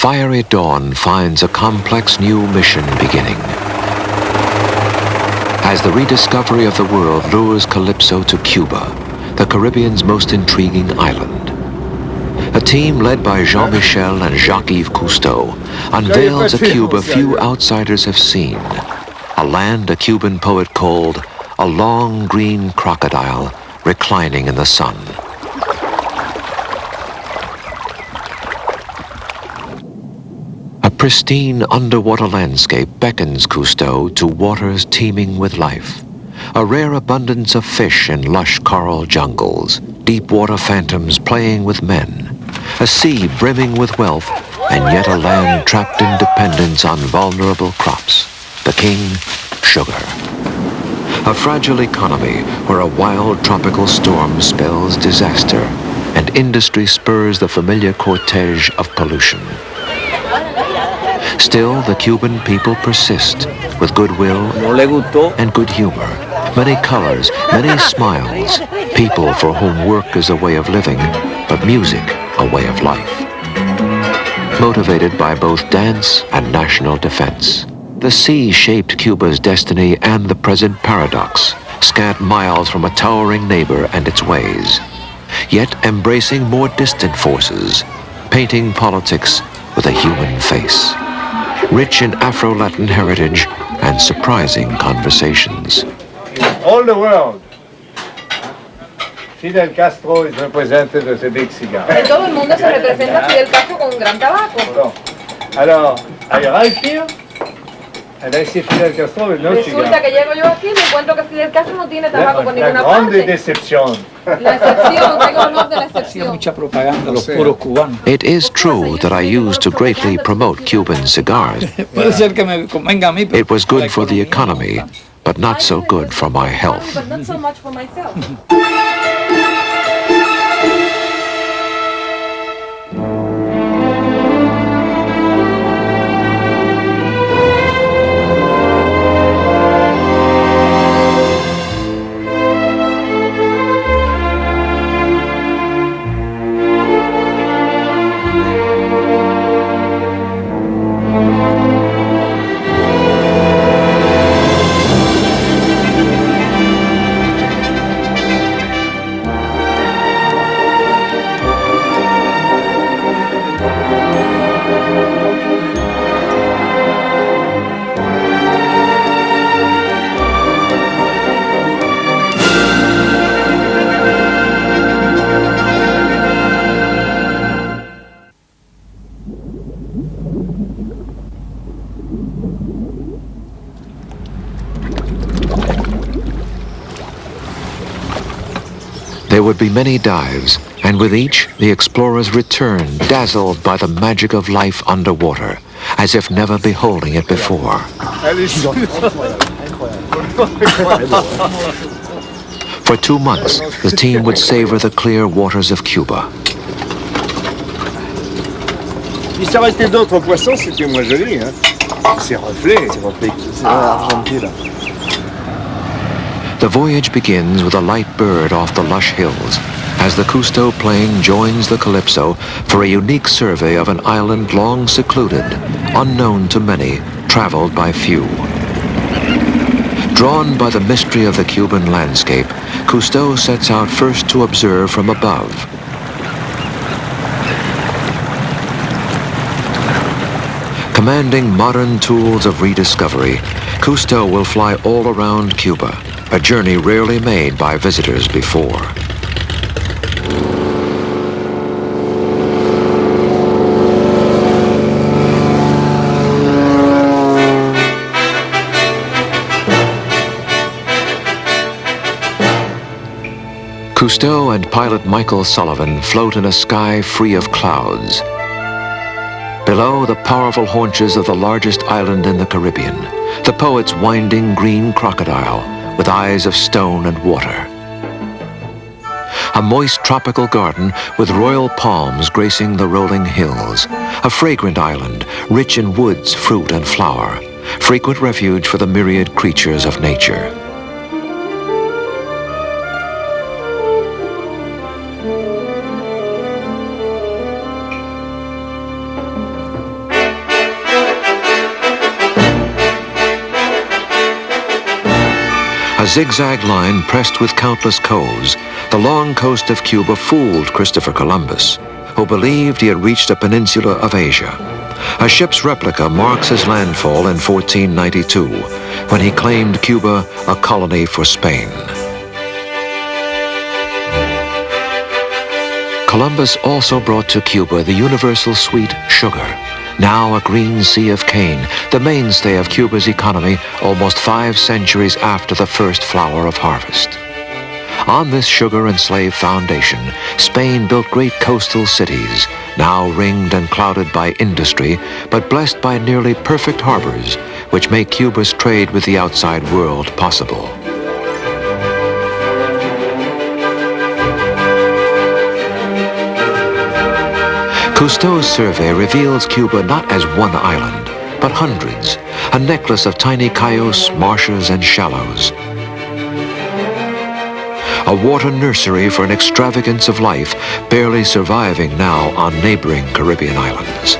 fiery dawn finds a complex new mission beginning. As the rediscovery of the world lures Calypso to Cuba, the Caribbean's most intriguing island. A team led by Jean-Michel and Jacques Cousteau unveils a Cuba few outsiders have seen, a land a Cuban poet called a long green crocodile reclining in the sun. A pristine underwater landscape beckons Cousteau to waters teeming with life. A rare abundance of fish in lush coral jungles, deep water phantoms playing with men, a sea brimming with wealth, and yet a land trapped in dependence on vulnerable crops. The king, sugar. A fragile economy where a wild tropical storm spells disaster, and industry spurs the familiar cortege of pollution. Still, the Cuban people persist with goodwill and good humor. Many colors, many smiles, people for whom work is a way of living, but music a way of life. Motivated by both dance and national defense. The sea shaped Cuba's destiny and the present paradox, scant miles from a towering neighbor and its ways, yet embracing more distant forces, painting politics with a human face. Rich in Afro-Latin heritage and surprising conversations. All the world, Fidel Castro is represented as a big cigar. En todo el mundo se representa a Fidel Castro con un gran tabaco. Alors, I arrive here, and I see Fidel Castro with no cigar. Resulta que llego yo aquí y me encuentro que Fidel Castro no tiene tabaco por ninguna La grande parte. decepción. La excepción, tengo honor de la excepción. Mucha propaganda los puros cubanos. It is true that I used to greatly promote Cuban cigars. Puede ser que me convenga a mí, pero It was good for the economy, but not so good for my health. But not so much for myself. There would be many dives, and with each, the explorers returned, dazzled by the magic of life underwater, as if never beholding it before. For 2 months, the team would savor the clear waters of Cuba. Si ça restait d'autres poissons, c'était moins joli, hein. Ces reflets, c'est argenté là. The voyage begins with a light bird off the lush hills, as the Cousteau plane joins the Calypso for a unique survey of an island long secluded, unknown to many, traveled by few. Drawn by the mystery of the Cuban landscape, Cousteau sets out first to observe from above. Commanding modern tools of rediscovery, Cousteau will fly all around Cuba, a journey rarely made by visitors before. Cousteau and pilot Michael Sullivan float in a sky free of clouds. Below, the powerful haunches of the largest island in the Caribbean, the poet's winding green crocodile with eyes of stone and water. A moist tropical garden with royal palms gracing the rolling hills. A fragrant island, rich in woods, fruit, and flower. Frequent refuge for the myriad creatures of nature. A zigzag line pressed with countless coves, the long coast of Cuba fooled Christopher Columbus, who believed he had reached a peninsula of Asia. A ship's replica marks his landfall in 1492, when he claimed Cuba a colony for Spain. Columbus also brought to Cuba the universal sweet sugar, now a green sea of cane, the mainstay of Cuba's economy almost 5 centuries after the first flower of harvest. On this sugar and slave foundation, Spain built great coastal cities, now ringed and clouded by industry, but blessed by nearly perfect harbors, which make Cuba's trade with the outside world possible. Cousteau's survey reveals Cuba not as one island, but hundreds, a necklace of tiny cayos, marshes, and shallows. A water nursery for an extravagance of life barely surviving now on neighboring Caribbean islands.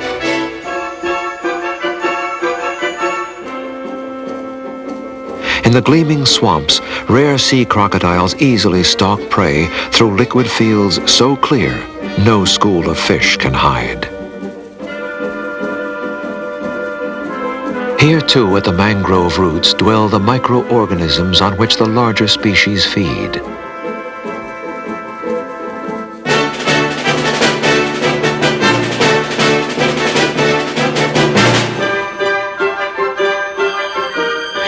In the gleaming swamps, rare sea crocodiles easily stalk prey through liquid fields so clear no school of fish can hide. Here too at the mangrove roots dwell the microorganisms on which the larger species feed.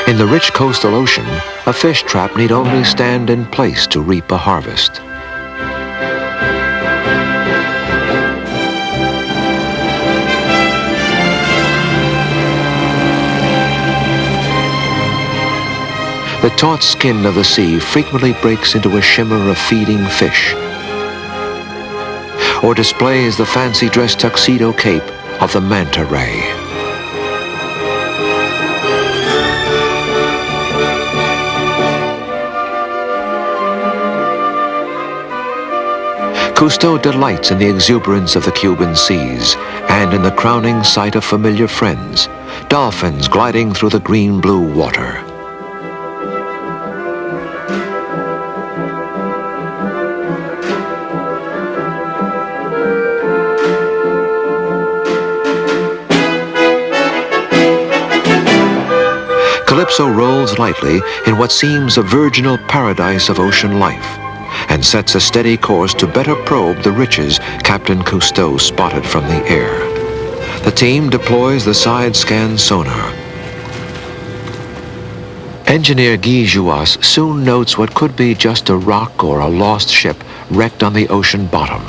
In the rich coastal ocean, a fish trap need only stand in place to reap a harvest. The taut skin of the sea frequently breaks into a shimmer of feeding fish, or displays the fancy dress tuxedo cape of the manta ray. Cousteau delights in the exuberance of the Cuban seas and in the crowning sight of familiar friends, dolphins gliding through the green-blue water. Calypso rolls lightly in what seems a virginal paradise of ocean life, and sets a steady course to better probe the riches Captain Cousteau spotted from the air. The team deploys the side-scan sonar. Engineer Guy Jouas soon notes what could be just a rock or a lost ship wrecked on the ocean bottom.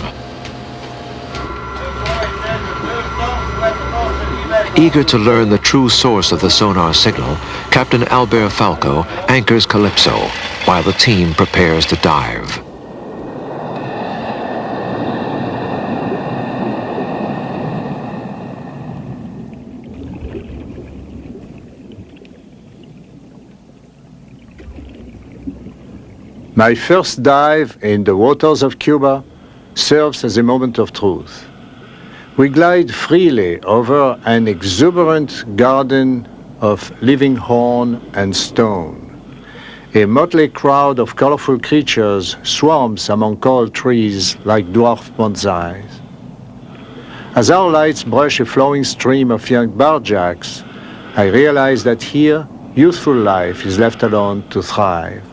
Eager to learn the true source of the sonar signal, Captain Albert Falco anchors Calypso while the team prepares to dive. My first dive in the waters of Cuba serves as a moment of truth. We glide freely over an exuberant garden of living horn and stone. A motley crowd of colorful creatures swarms among tall trees like dwarf bonsais. As our lights brush a flowing stream of young barjacks, I realize that here, youthful life is left alone to thrive.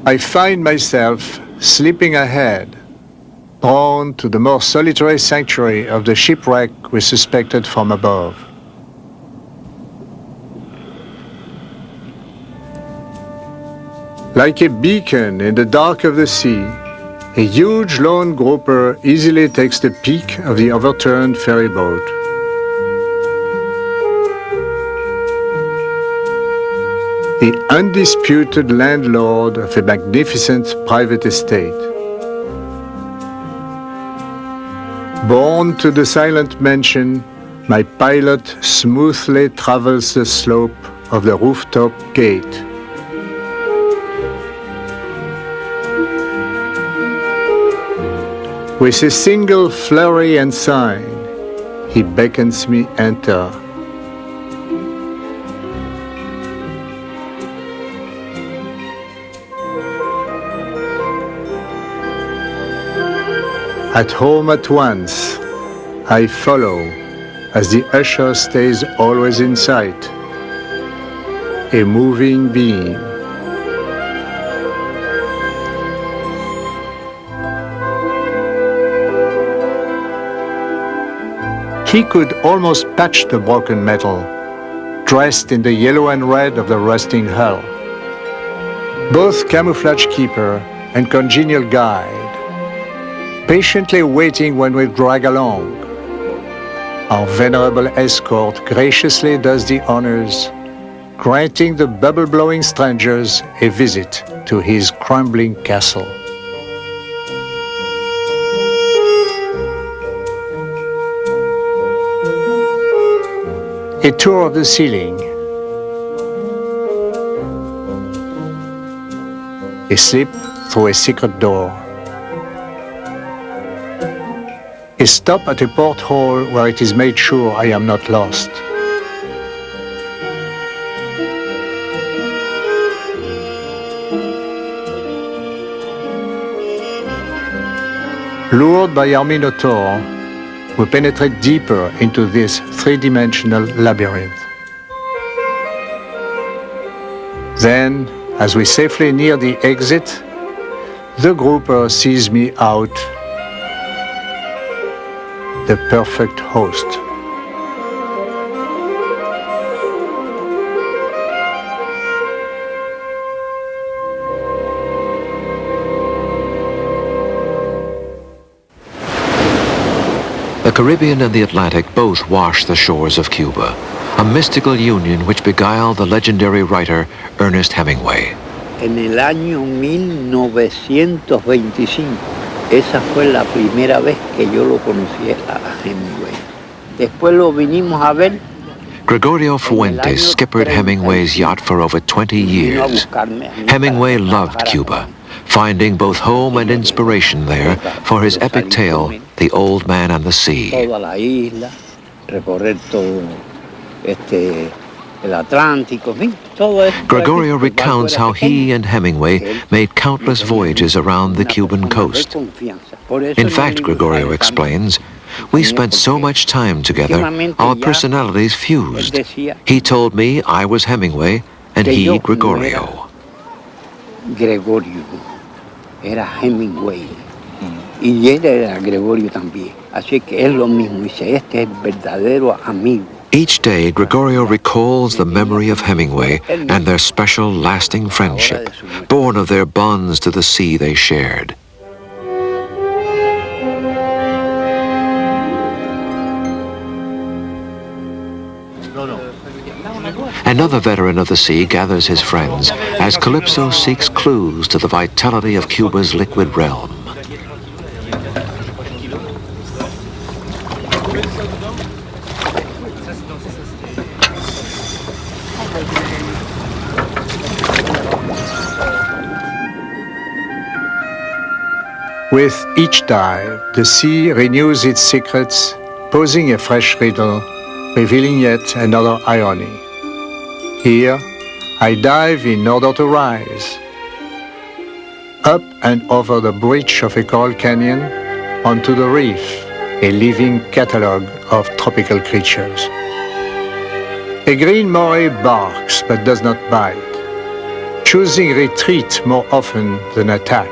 I find myself slipping ahead, drawn to the more solitary sanctuary of the shipwreck we suspected from above. Like a beacon in the dark of the sea, a huge lone grouper easily takes the peak of the overturned ferry boat. The undisputed landlord of a magnificent private estate. Borne to the silent mansion, my pilot smoothly travels the slope of the rooftop gate. With a single flurry and sign, he beckons me enter. At home at once, I follow as the usher stays always in sight, a moving being. He could almost patch the broken metal, dressed in the yellow and red of the rusting hull. Both camouflage keeper and congenial guide, patiently waiting when we drag along. Our venerable escort graciously does the honors, granting the bubble-blowing strangers a visit to his crumbling castle. A tour of the ceiling, a slip through a secret door, a stop at a porthole where it is made sure I am not lost. Lured by our Minotaur, we penetrate deeper into this three-dimensional labyrinth. Then, as we safely near the exit, the grouper sees me out, the perfect host. The Caribbean and the Atlantic both wash the shores of Cuba, a mystical union which beguiled the legendary writer Ernest Hemingway. En el año 1925, esa fue la primera vez que yo lo conocí a Hemingway. Después lo vinimos a ver. Gregorio Fuentes skippered Hemingway's yacht for over 20 years. Hemingway loved Cuba, finding both home and inspiration there for his epic tale, The Old Man and the Sea. Toda la isla, recorrer todo el Atlántico, todo eso. Gregorio recounts how he and Hemingway made countless voyages around the Cuban coast. In fact, Gregorio explains, we spent so much time together, our personalities fused. He told me I was Hemingway, and he Gregorio. Gregorio era Hemingway y él era Gregorio también. Así que es lo mismo. Dice, este es el verdadero amigo. Each day, Gregorio recalls the memory of Hemingway and their special lasting friendship, born of their bonds to the sea they shared. Another veteran of the sea gathers his friends as Calypso seeks clues to the vitality of Cuba's liquid realm. With each dive, the sea renews its secrets, posing a fresh riddle, revealing yet another irony. Here, I dive in order to rise. Up and over the breach of a coral canyon, onto the reef, a living catalogue of tropical creatures. A green moray barks but does not bite, choosing retreat more often than attack.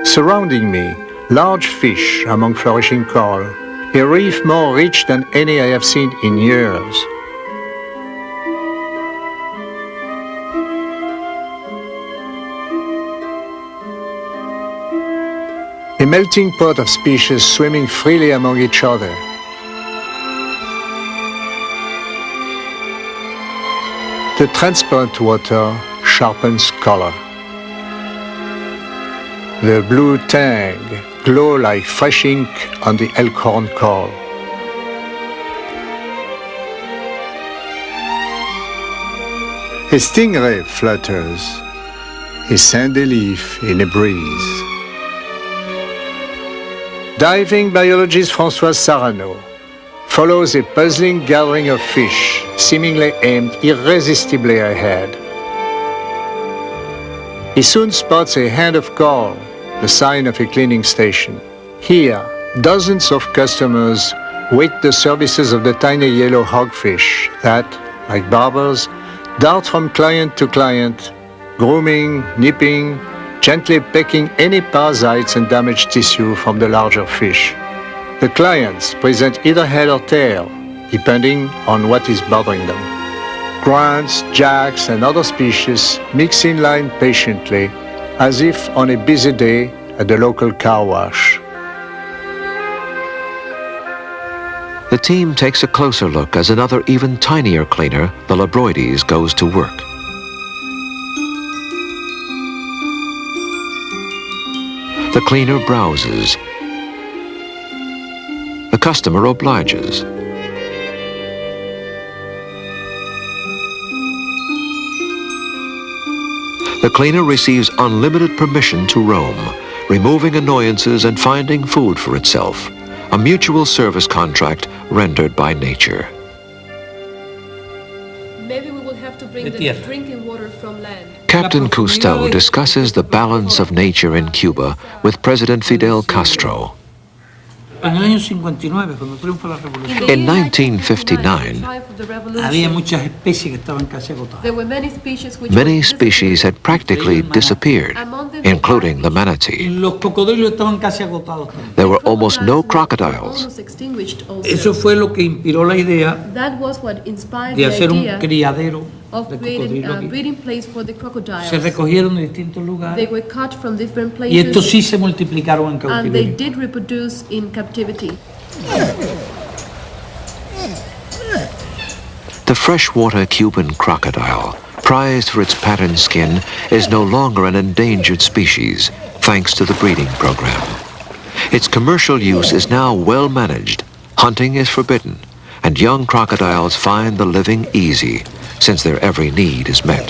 Surrounding me, large fish among flourishing coral, a reef more rich than any I have seen in years. A melting pot of species swimming freely among each other. The transparent water sharpens color. The blue tang glow like fresh ink on the elkhorn coral. A stingray flutters, a sandy leaf in a breeze. Diving biologist François Sarano follows a puzzling gathering of fish, seemingly aimed irresistibly ahead. He soon spots a hand of coral, the sign of a cleaning station. Here, dozens of customers wait the services of the tiny yellow hogfish that, like barbers, dart from client to client, grooming, nipping, gently pecking any parasites and damaged tissue from the larger fish. The clients present either head or tail, depending on what is bothering them. Grunts, jacks, and other species mix in line patiently, as if on a busy day at the local car wash. The team takes a closer look as another even tinier cleaner, the Labroides, goes to work. The cleaner browses. The customer obliges. The cleaner receives unlimited permission to roam, removing annoyances and finding food for itself. A mutual service contract rendered by nature. Maybe we will have to bring the drinking water from land. Captain Cousteau discusses the balance of nature in Cuba with President Fidel Castro. En el año 59, cuando triunfa la revolución, In 1959, había muchas especies que estaban casi agotadas. many species had practically disappeared, including the manatee. Los cocodrilos estaban casi agotados también. There were almost no crocodiles. Eso fue lo que inspiró la idea de hacer un criadero of de creating cocodrilo a aquí. breeding place for the crocodiles. Se recogieron de distintos They lugares were caught from different y estos places sí se multiplicaron en and they cautiverio. did reproduce in captivity. The freshwater Cuban crocodile, prized for its patterned skin, is no longer an endangered species, thanks to the breeding program. Its commercial use is now well managed. Hunting is forbidden, and young crocodiles find the living easy, since their every need is met.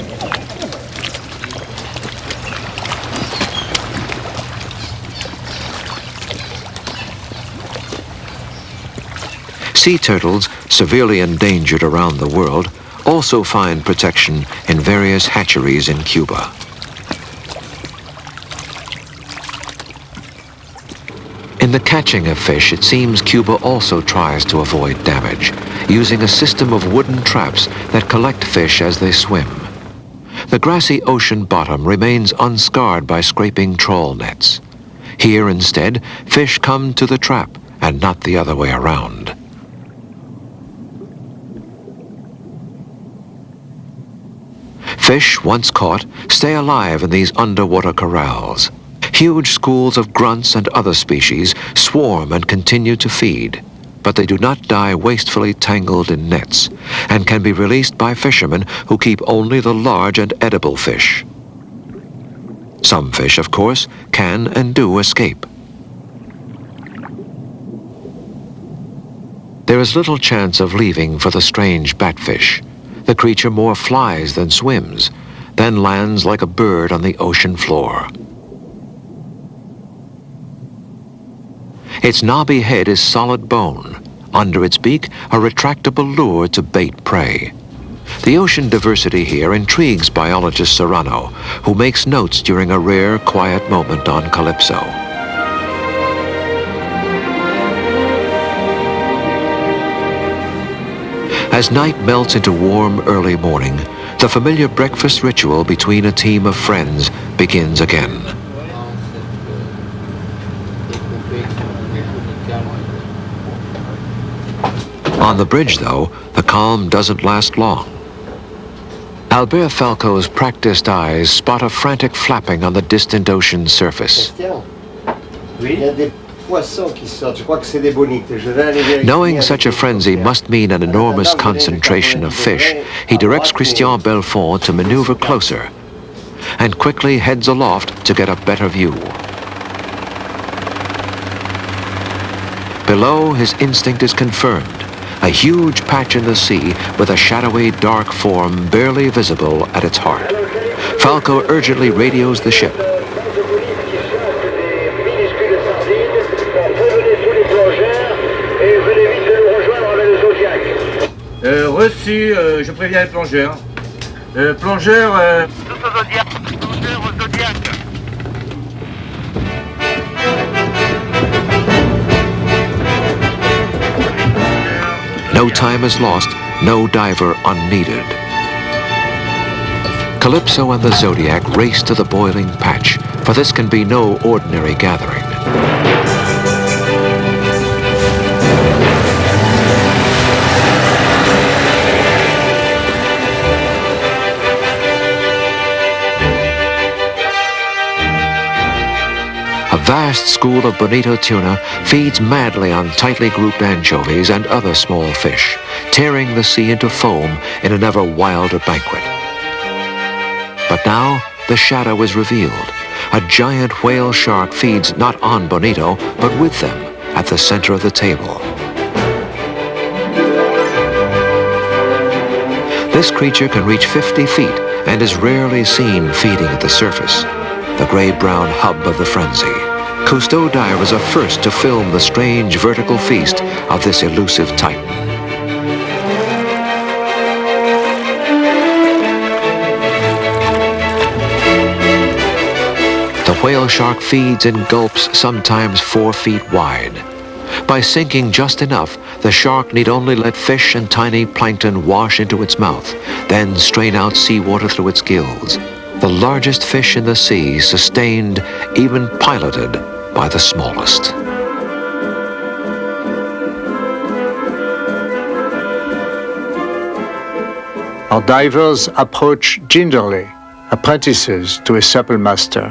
Sea turtles, severely endangered around the world, also find protection in various hatcheries in Cuba. In the catching of fish, it seems Cuba also tries to avoid damage, using a system of wooden traps that collect fish as they swim. The grassy ocean bottom remains unscarred by scraping trawl nets. Here, instead, fish come to the trap and not the other way around. Fish, once caught, stay alive in these underwater corrals. Huge schools of grunts and other species swarm and continue to feed, but they do not die wastefully tangled in nets and can be released by fishermen who keep only the large and edible fish. Some fish, of course, can and do escape. There is little chance of leaving for the strange batfish. The creature more flies than swims, then lands like a bird on the ocean floor. Its knobby head is solid bone. Under its beak, a retractable lure to bait prey. The ocean diversity here intrigues biologist Serrano, who makes notes during a rare, quiet moment on Calypso. As night melts into warm, early morning, the familiar breakfast ritual between a team of friends begins again. On the bridge, though, the calm doesn't last long. Albert Falco's practiced eyes spot a frantic flapping on the distant ocean surface. Knowing such a frenzy must mean an enormous concentration of fish, he directs Christian Belfond to maneuver closer and quickly heads aloft to get a better view. Below, his instinct is confirmed. A huge patch in the sea with a shadowy, dark form barely visible at its heart. Falco urgently radios the ship. Reçu, je préviens les plongeurs. Plongeurs... No time is lost, no diver unneeded. Calypso and the Zodiac race to the boiling patch, for this can be no ordinary gathering. A vast school of bonito tuna feeds madly on tightly grouped anchovies and other small fish, tearing the sea into foam in an ever wilder banquet. But now the shadow is revealed. A giant whale shark feeds not on bonito, but with them at the center of the table. This creature can reach 50 feet and is rarely seen feeding at the surface, the gray-brown hub of the frenzy. Cousteau divers are first to film the strange vertical feast of this elusive titan. The whale shark feeds in gulps sometimes 4 feet wide. By sinking just enough, the shark need only let fish and tiny plankton wash into its mouth, then strain out seawater through its gills. The largest fish in the sea sustained, even piloted, by the smallest. Our divers approach gingerly, apprentices to a supple master.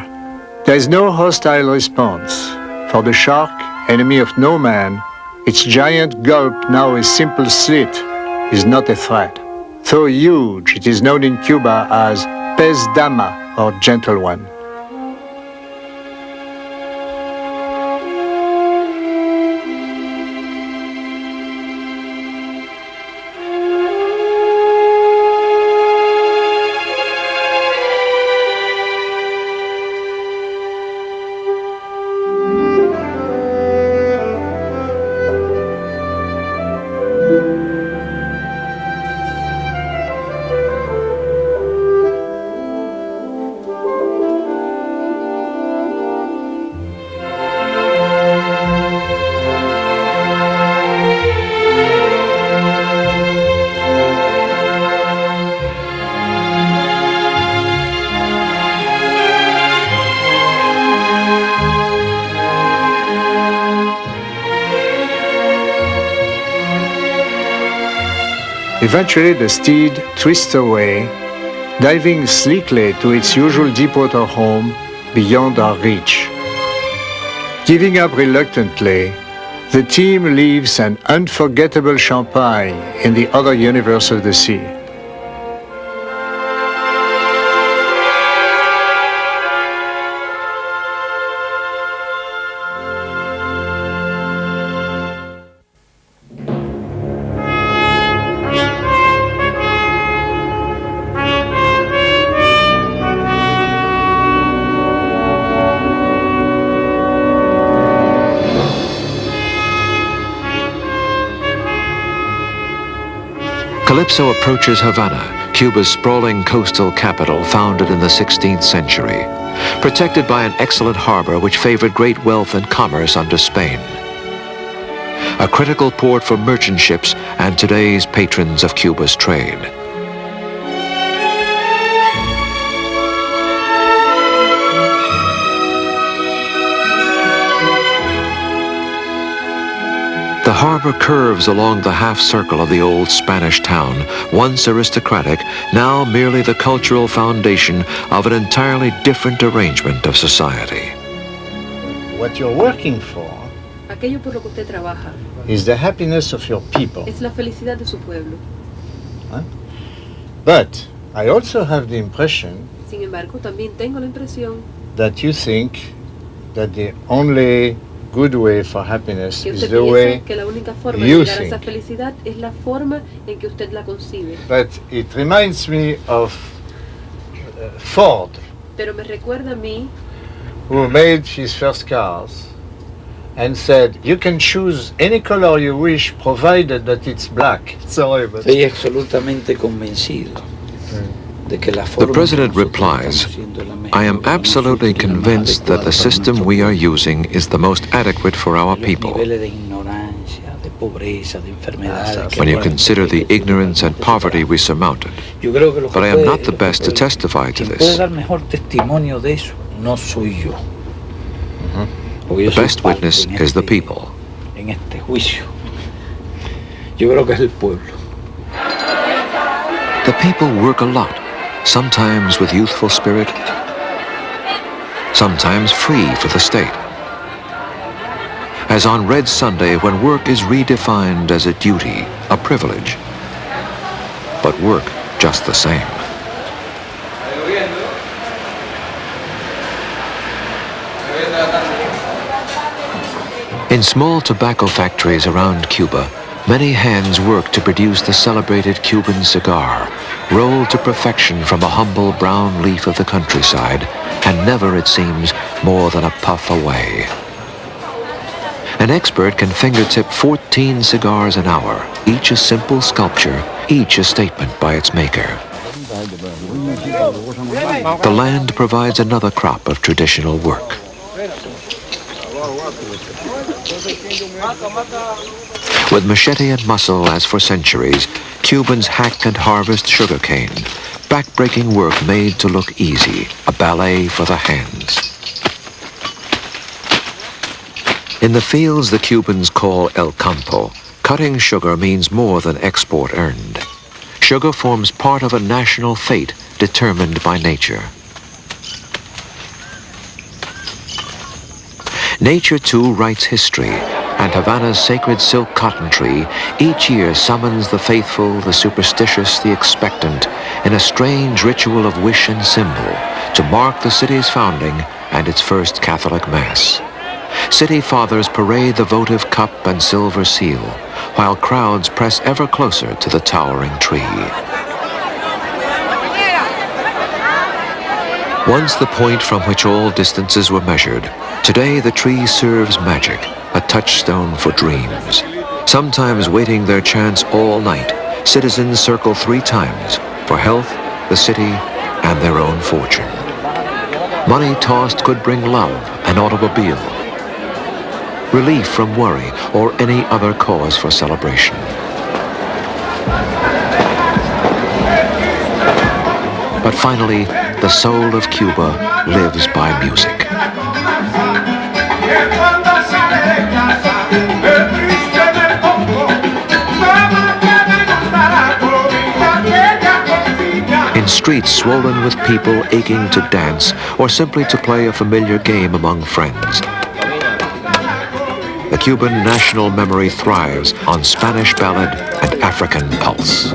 There is no hostile response. For the shark, enemy of no man, its giant gulp, now a simple slit, is not a threat. Though huge, it is known in Cuba as pez dama, or gentle one. Eventually the steed twists away, diving sleekly to its usual deepwater home beyond our reach. Giving up reluctantly, the team leaves an unforgettable champagne in the other universe of the sea. Calypso approaches Havana, Cuba's sprawling coastal capital founded in the 16th century, protected by an excellent harbor which favored great wealth and commerce under Spain. A critical port for merchant ships and today's patrons of Cuba's trade. The harbor curves along the half-circle of the old Spanish town, once aristocratic, now merely the cultural foundation of an entirely different arrangement of society. What you're working for Aquello por lo que usted trabaja is the happiness of your people. es la felicidad de su pueblo. Huh? But I also have the impression Sin embargo, también tengo la impresión that you think that the only good way for happiness que is usted the way piensa que la única forma de you llegar a esa think. felicidad es la forma en que usted la concibe. But it reminds me of Ford, Pero me recuerda a mí, who made his first cars and said, you can choose any color you wish provided that it's black. Sorry, but Estoy absolutamente convencido de que la The forma president que nosotros replies, estamos haciendo es la mejor, I am la más absolutely útil, la más convinced that adecuada the para system nuestro we are pueblo. using is the most adequate for our Los people. niveles de ignorancia, de when you consider the ignorance and poverty we surmounted. But I am not the best to testify to this. The best witness is the people. The people work a lot, sometimes with youthful spirit, sometimes free for the state. As on Red Sunday, when work is redefined as a duty, a privilege, but work just the same. In small tobacco factories around Cuba, many hands work to produce the celebrated Cuban cigar, rolled to perfection from a humble brown leaf of the countryside, and never, it seems, more than a puff away. An expert can fingertip 14 cigars an hour, each a simple sculpture, each a statement by its maker. The land provides another crop of traditional work. With machete and muscle as for centuries, Cubans hack and harvest sugarcane, back-breaking work made to look easy, a ballet for the hands. In the fields the Cubans call El Campo, cutting sugar means more than export earned. Sugar forms part of a national fate determined by nature. Nature, too, writes history, and Havana's sacred silk cotton tree each year summons the faithful, the superstitious, the expectant, in a strange ritual of wish and symbol to mark the city's founding and its first Catholic Mass. City fathers parade the votive cup and silver seal, while crowds press ever closer to the towering tree. Once the point from which all distances were measured, today the tree serves magic, a touchstone for dreams. Sometimes waiting their chance all night, citizens circle 3 times for health, the city, and their own fortune. Money tossed could bring love, an automobile, relief from worry, or any other cause for celebration. But finally, the soul of Cuba lives by music. In streets swollen with people aching to dance or simply to play a familiar game among friends, the Cuban national memory thrives on Spanish ballad and African pulse.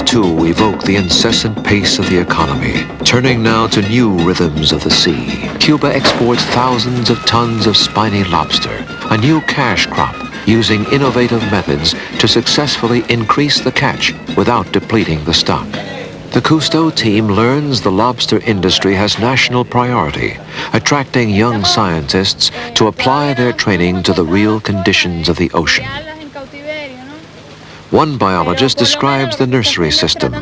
Too evoke the incessant pace of the economy, turning now to new rhythms of the sea. Cuba exports thousands of tons of spiny lobster, a new cash crop, using innovative methods to successfully increase the catch without depleting the stock. The Cousteau team learns the lobster industry has national priority, attracting young scientists to apply their training to the real conditions of the ocean. One biologist describes the nursery system,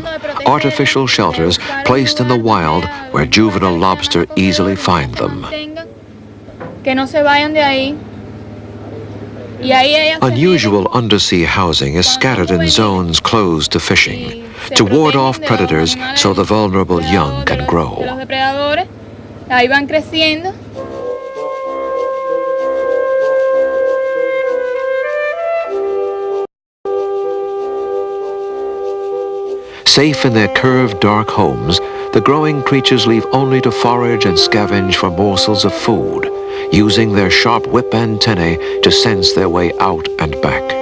artificial shelters placed in the wild where juvenile lobster easily find them. Unusual undersea housing is scattered in zones closed to fishing, to ward off predators so the vulnerable young can grow. Safe in their curved, dark homes, the growing creatures leave only to forage and scavenge for morsels of food, using their sharp whip antennae to sense their way out and back.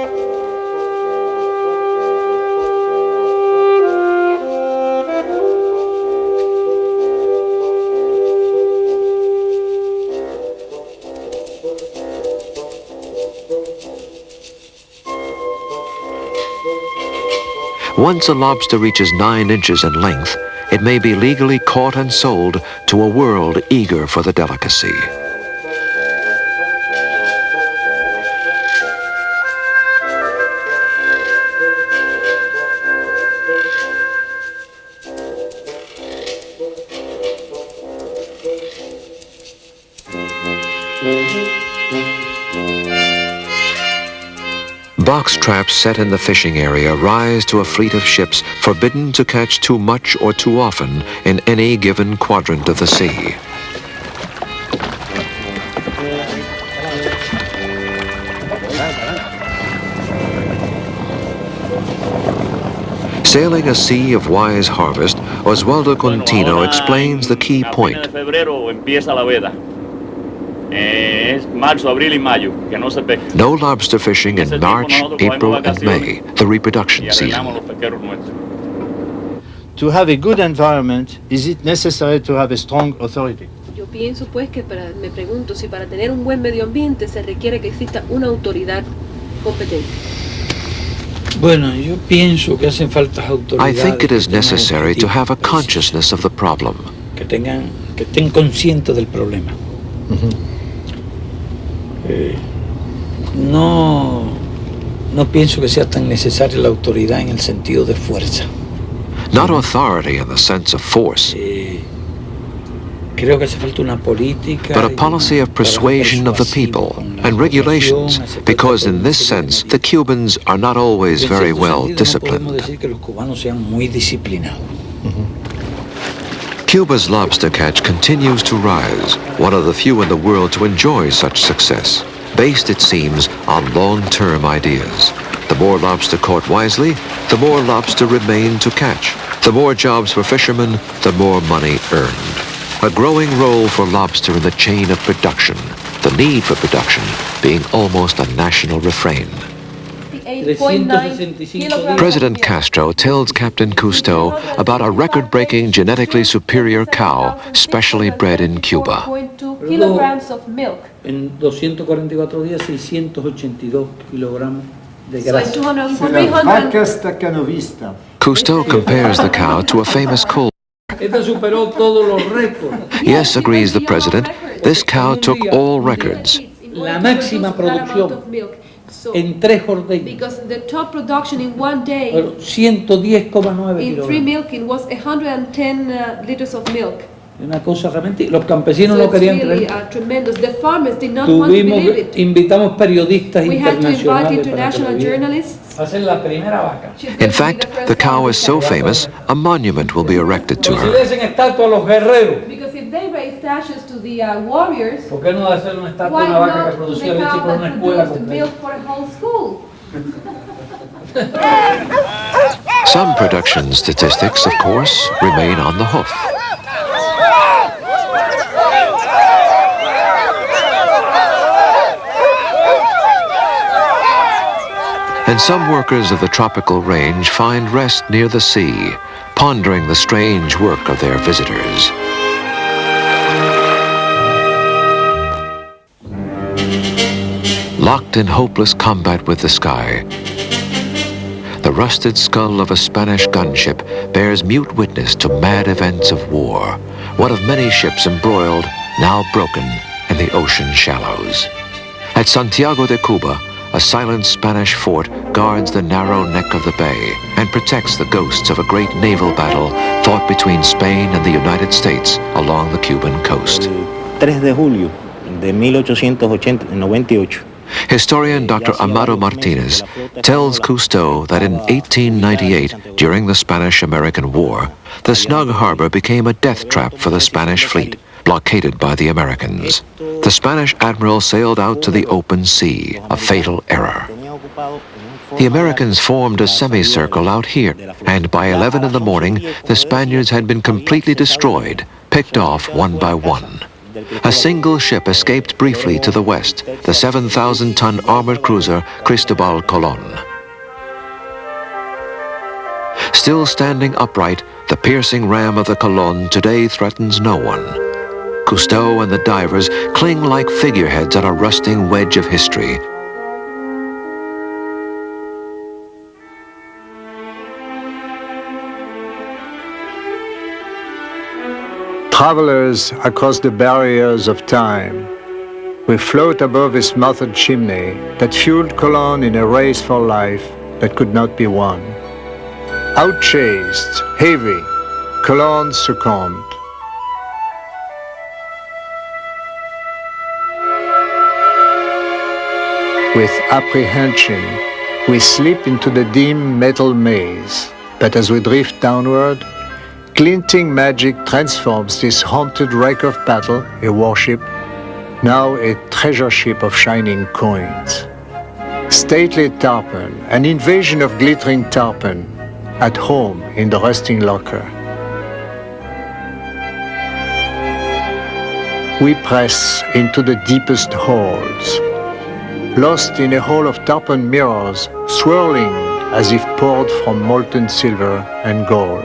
Once a lobster reaches 9 inches in length, it may be legally caught and sold to a world eager for the delicacy. Box traps set in the fishing area rise to a fleet of ships forbidden to catch too much or too often in any given quadrant of the sea. Sailing a sea of wise harvest, Oswaldo Contino explains the key point. No lobster fishing in March, April, and May, the reproduction season. To have a good environment, is it necessary to have a strong authority? Yo pienso pues que me pregunto si para tener un buen medio ambiente se requiere que exista una autoridad competente. Bueno, yo pienso que hacen falta autoridades. I think it is necessary to have a consciousness of the problem. Que estén conscientes del problema. No pienso que sea tan necesaria la autoridad en el sentido de fuerza. Not authority in the sense of force, Creo que hace falta una política, but a policy of persuasion of the people and regulations, because in this sense the Cubans are not always very well disciplined. No podemos decir que los cubanos sean muy disciplinados. Cuba's lobster catch continues to rise, one of the few in the world to enjoy such success, based, it seems, on long-term ideas. The more lobster caught wisely, the more lobster remain to catch. The more jobs for fishermen, the more money earned. A growing role for lobster in the chain of production, the need for production being almost a national refrain. President Castro tells Captain Cousteau about a record-breaking genetically superior cow specially bred in Cuba. 2.2 kilograms of milk. En 244 días, 682 kilogramos de So in grasa. 200, C'est la 300. vaca staccanovista. Cousteau compares the cow to a famous coal. Esta superó todos los récords. Yes, agrees the president, this cow took all records. La máxima producción en 3 ordeños. Because the top production in one day 110,9 in 3 kilogramos. milking was 110 liters of milk. Una cosa realmente, los campesinos So no it's querían really creer. tremendous. The farmers did not want to believe it. Invitamos periodistas We had to invite internacionales para que international lo vieran. journalists. Va a ser la primera vaca. She's going In to be fact, the first the cow one is to so catch. famous, a monument will be erected to Pero si her. le hacen estatua a los guerreros, Because if they raise statues to the warriors, ¿por qué no hacer una estatua why a una vaca que not to producía the leche cow para una that escuela produced completa? milk for a whole school? Some production statistics, of course, remain on the hoof. And some workers of the tropical range find rest near the sea, pondering the strange work of their visitors. Locked in hopeless combat with the sky, the rusted skull of a Spanish gunship bears mute witness to mad events of war, one of many ships embroiled, now broken, in the ocean shallows. At Santiago de Cuba, a silent Spanish fort guards the narrow neck of the bay and protects the ghosts of a great naval battle fought between Spain and the United States along the Cuban coast. 3 de julio de 1898. Historian Dr. Amado Martinez tells Cousteau that in 1898, during the Spanish-American War, the snug harbor became a death trap for the Spanish fleet, blockaded by the Americans. The Spanish admiral sailed out to the open sea, a fatal error. The Americans formed a semicircle out here, and by 11 in the morning, the Spaniards had been completely destroyed, picked off one by one. A single ship escaped briefly to the west, the 7,000-ton armored cruiser Cristobal Colon. Still standing upright, the piercing ram of the Colon today threatens no one. Cousteau and the divers cling like figureheads on a rusting wedge of history. Travelers across the barriers of time, we float above a smothered chimney that fueled Cologne in a race for life that could not be won. Outchased, heavy, Cologne succumbed. With apprehension, we slip into the dim metal maze, but as we drift downward, glinting magic transforms this haunted wreck of battle, a warship, now a treasure ship of shining coins. Stately tarpon, an invasion of glittering tarpon, at home in the rusting locker. We press into the deepest holds, lost in a hall of tarpon mirrors, swirling as if poured from molten silver and gold.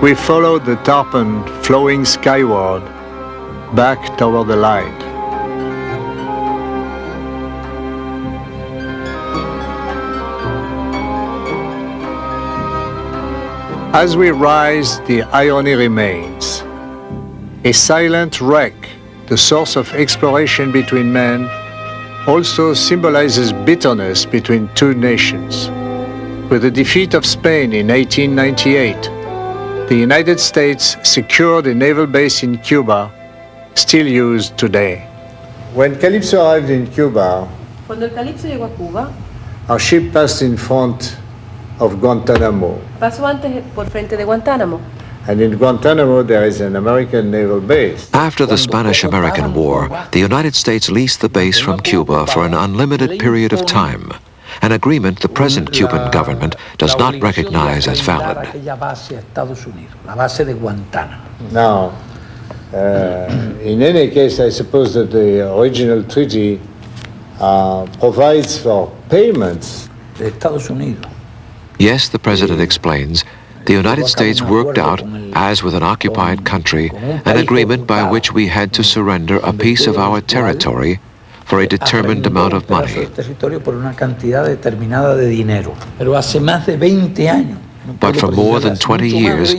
We followed the tarpon flowing skyward, back toward the light. As we rise, the irony remains. A silent wreck, the source of exploration between men, also symbolizes bitterness between two nations. With the defeat of Spain in 1898, the United States secured a naval base in Cuba, still used today. When Calypso arrived in Cuba, Cuando el Calipso llegó a Cuba, our ship passed in front of Guantanamo. pasó antes por frente de Guantánamo. And in Guantanamo, there is an American naval base. After the Spanish-American War, the United States leased the base from Cuba for an unlimited period of time, an agreement the present Cuban government does not recognize as valid. Now, in any case, I suppose that the original treaty provides for payments. Yes, the president explains, the United States worked out, as with an occupied country, an agreement by which we had to surrender a piece of our territory for a determined amount of money. But for more than 20 years,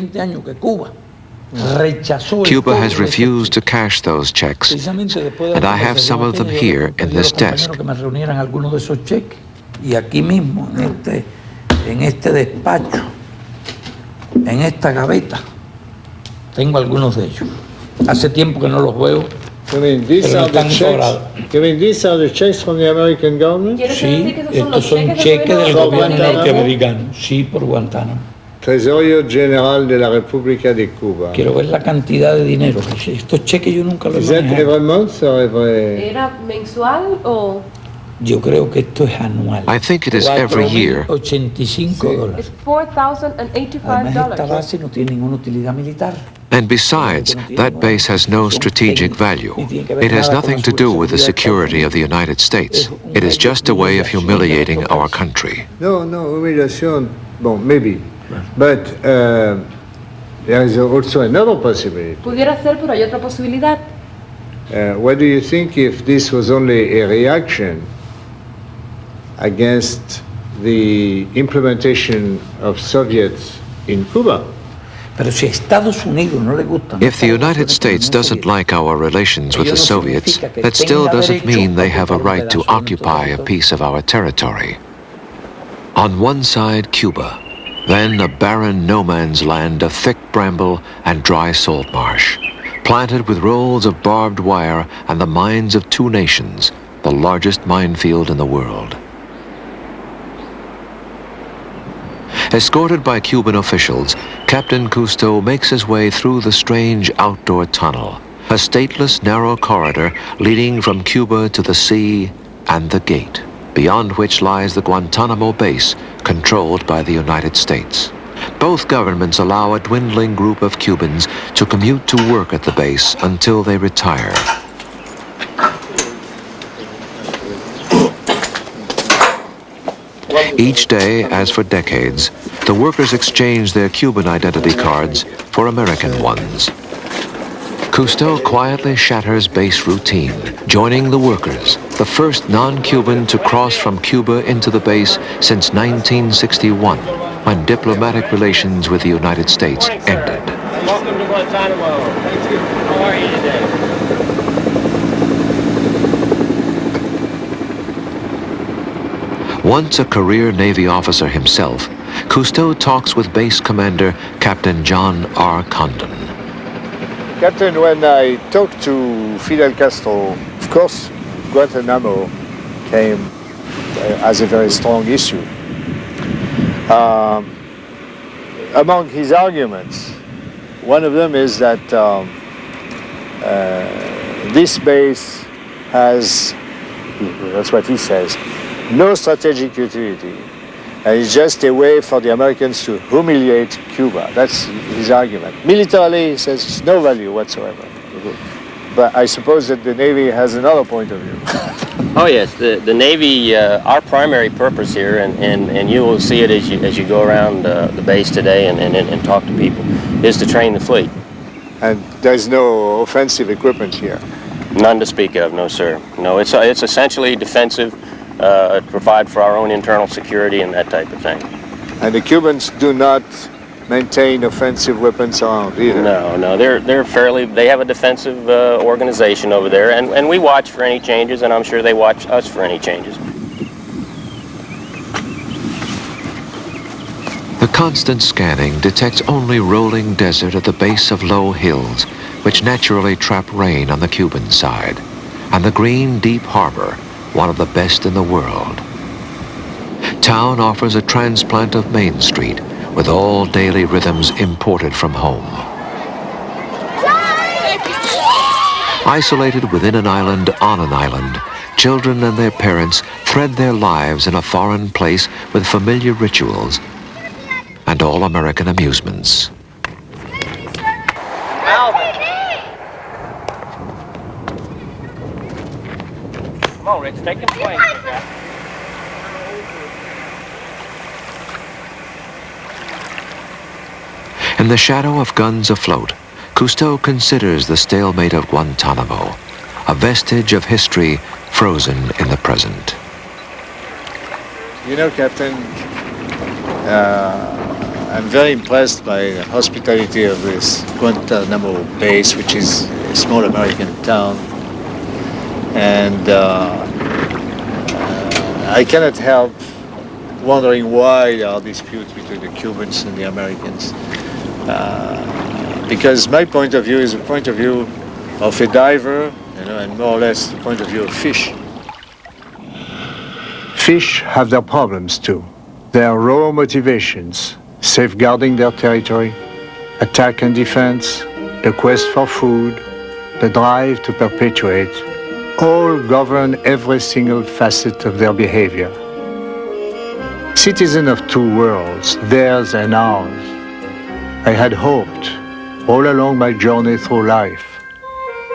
Cuba has refused to cash those checks, and I have some of them here in this desk. En esta gaveta tengo algunos de ellos. Hace tiempo que no los veo. You mean these are the checks from the American government? Sí, estos son cheques del gobierno norteamericano. Sí, por Guantánamo. Tresorio General de la República de Cuba. Quiero ver la cantidad de dinero. Estos cheques yo nunca los he manejado. Every month or every... ¿Era mensual o...? Yo creo que esto es anual. I think it is every year. $85. It's $4,085. Además, esta base no tiene ninguna utilidad militar. And besides, that base has no strategic value. It has nothing to do with the security of the United States. It is just a way of humiliating our country. No, humiliation, bon, maybe. But there is also another possibility. Pudiera ser, pero hay otra posibilidad. What do you think if this was only a reaction against the implementation of Soviets in Cuba? If the United States doesn't like our relations with the Soviets, that still doesn't mean they have a right to occupy a piece of our territory. On one side, Cuba, then a barren no-man's land of thick bramble and dry salt marsh, planted with rolls of barbed wire and the mines of two nations, the largest minefield in the world. Escorted by Cuban officials, Captain Cousteau makes his way through the strange outdoor tunnel, a stateless narrow corridor leading from Cuba to the sea and the gate, beyond which lies the Guantanamo base, controlled by the United States. Both governments allow a dwindling group of Cubans to commute to work at the base until they retire. Each day, as for decades, the workers exchange their Cuban identity cards for American ones. Cousteau quietly shatters base routine, joining the workers, the first non-Cuban to cross from Cuba into the base since 1961, when diplomatic relations with the United States ended. Welcome to Guantanamo. Thank you. How are you today? Once a career Navy officer himself, Cousteau talks with base commander Captain John R. Condon. Captain, when I talked to Fidel Castro, of course, Guantanamo came as a very strong issue. Among his arguments, one of them is that this base has, that's what he says, no strategic utility. And it's just a way for the Americans to humiliate Cuba. That's his argument. Militarily, he says it's no value whatsoever. But I suppose that the Navy has another point of view. Oh yes, the Navy, our primary purpose here, and you will see it as you go around the base today and talk to people, is to train the fleet. And there's no offensive equipment here? None to speak of, no sir. No, it's essentially defensive, to provide for our own internal security and that type of thing. And the Cubans do not maintain offensive weapons around either? No, they have a defensive organization over there, and we watch for any changes, and I'm sure they watch us for any changes. The constant scanning detects only rolling desert at the base of low hills, which naturally trap rain on the Cuban side, and the green, deep harbor, one of the best in the world. Town offers a transplant of Main Street, with all daily rhythms imported from home. Isolated within an island on an island, children and their parents thread their lives in a foreign place with familiar rituals and all American amusements. Come on, Rich, take him swing. In the shadow of guns afloat, Cousteau considers the stalemate of Guantanamo, a vestige of history frozen in the present. You know, Captain, I'm very impressed by the hospitality of this Guantanamo base, which is a small American town. And I cannot help wondering why there are disputes between the Cubans and the Americans. Because my point of view is the point of view of a diver, and more or less the point of view of fish. Fish have their problems too. Their raw motivations, safeguarding their territory, attack and defense, the quest for food, the drive to perpetuate, all govern every single facet of their behavior. Citizen of two worlds, theirs and ours, I had hoped, all along my journey through life,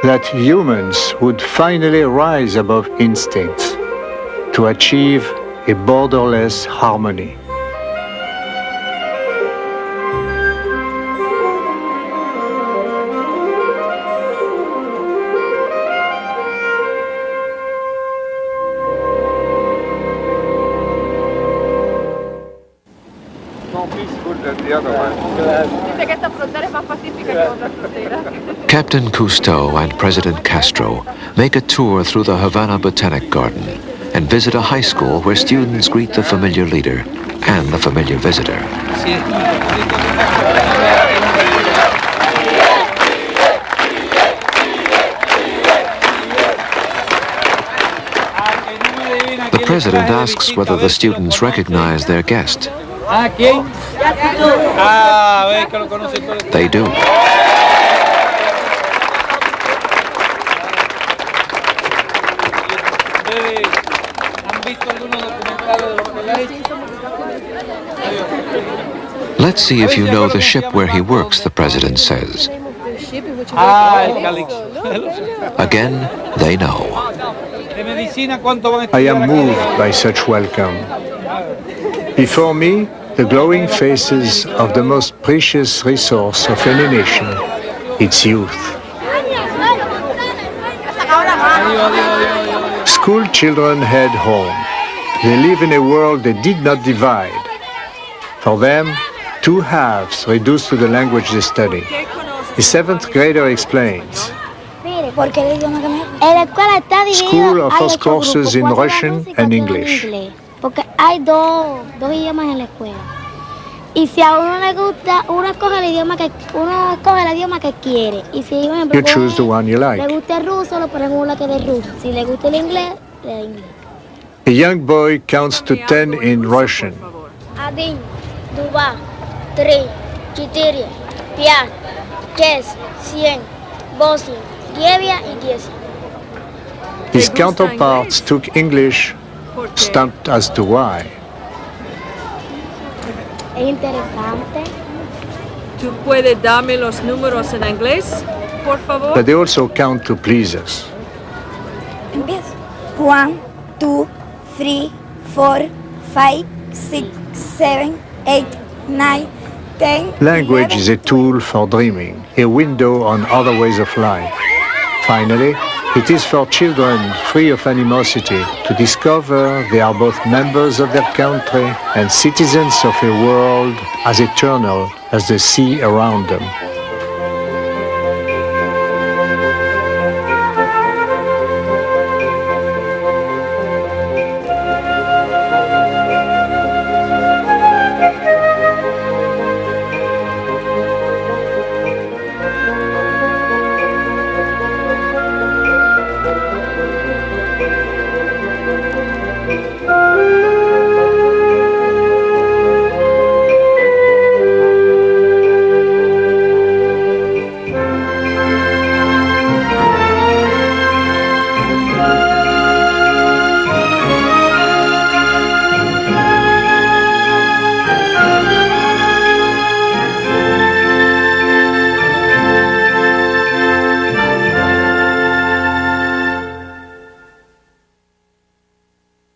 that humans would finally rise above instincts to achieve a borderless harmony. Captain Cousteau and President Castro make a tour through the Havana Botanic Garden and visit a high school where students greet the familiar leader and the familiar visitor. The president asks whether the students recognize their guest. They do. Let's see if you know the ship where he works, the president says. Again, they know. I am moved by such welcome. Before me, the glowing faces of the most precious resource of any nation, its youth. School children head home. They live in a world that did not divide. For them, two halves reduced to the language they study. The seventh grader explains. School offers courses in Russian and English. Porque hay dos idiomas en la escuela. Y si a uno le gusta, uno escoge el idioma que quiere. Y si You choose the one you like. le gusta el ruso, lo ponen una que es ruso. Si le gusta el inglés, le da inglés. A young boy counts to 10 in Russian. 1, 2, 3, 4, 5, 6, 7, 8, 9 y 10. His counterparts took English, stumped as to why. Es interesante. ¿Tú puedes darme los números en inglés, por favor? But they also count to please us. Empieza. 1, 2, 3, 4, 5, 6, 7, 8, 9, 10. Language is a tool for dreaming, a window on other ways of life. Finally, it is for children free of animosity to discover they are both members of their country and citizens of a world as eternal as the sea around them.